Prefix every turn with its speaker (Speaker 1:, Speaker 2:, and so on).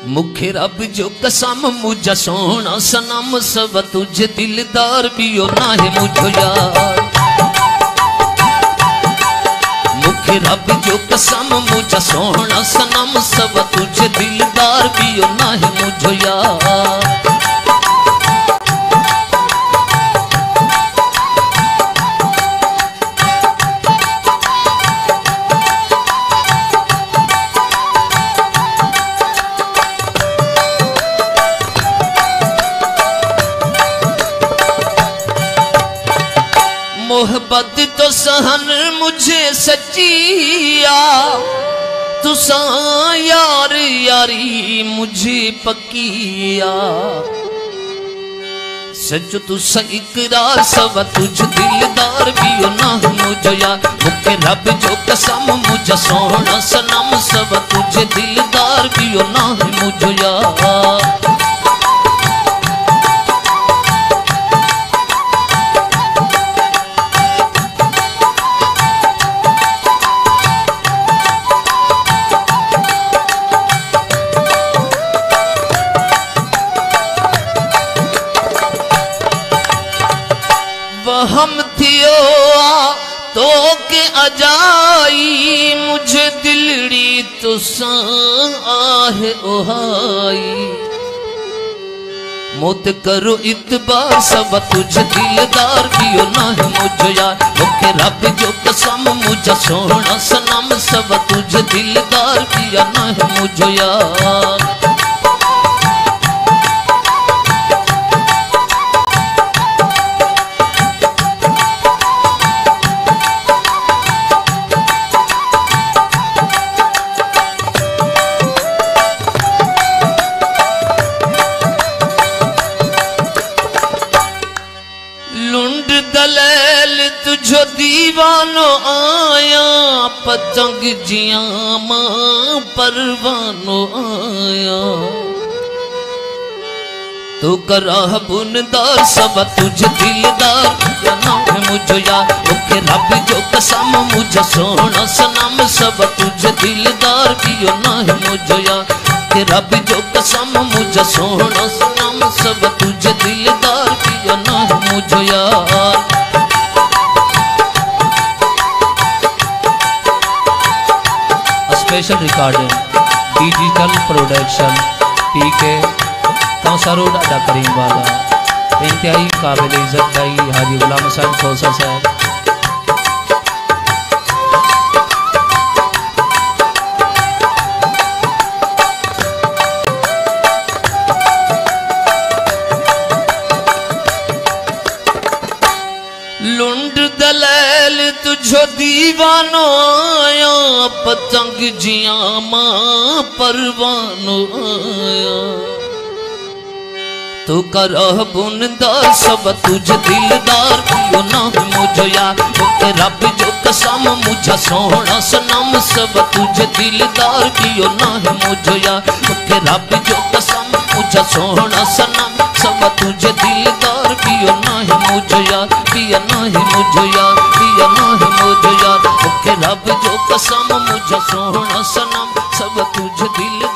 Speaker 1: मुखे रब जो कसम मुझा सोना सनम सब तुझे दिलदार भी हो ना है मुझो यार। मुखे रब जो कसम मुझा सोना सनम सब तुझे दिलदार भी हो ना है मुझो यार। मोहब्बत तो सहन मुझे सच्चिया तुसा यार यारी मुझे पक्किया। सच तुसा इकरार सब तुझ दिलदार भी हो ना मुझो यार। मुखे रब जो कसम मुझा सोना सनम सब तुझे दिलदार भी हो ना मुझो यार। हम थियो तो के अजाई मुझे दिलड़ी तो आहे ओहाई। मोत करो इतबार सब तुझ दिलदार भी हो ना है मुझो यार। मुखे रब जो कसम मुझा सोना सनम सब तुझ दिलदार भी हो ना है मुझो यार। तुझो दीवानो आया पतंग जिया मां परवानो आया। तू कराह बुनदार सब तुझ दिलदार है मुझो यार। मुखे रब जो कसम मुझा सोना सनम सब तुझ दिलदार भी हो ना है मुझो यार। के रब जो कसम मुझा सोना सनम सब तुझ दिलदार भी हो ना है मुझो यार। स्पेशल रिकॉर्डिंग डिजिटल प्रोडक्शन पीके कौसा रोड अदा करीम वाला। इंतहाई काबिल इज्जत भाई हाजी गुलाम हुसैन खोसा साहब। लुंड दलैल तुझो दीवानो आया पतंग जिया मां परवानो आया। तू करह बुनदार सब तुझ दिलदार हो ना मुझो यार। मुखे रब जो कसम मुझा सोना सनम सब तुझ दिलदार भी हो ना मुझो यार। मुखे रब जो कसम मुझा सोना सनम सब तुझ दिलदार भी हो ना मुझो यार। पिया ना मुझो यार पिया ना मुझो यार। मुखे रब जो कसम मुझा सोना सनम सब तुझ दिल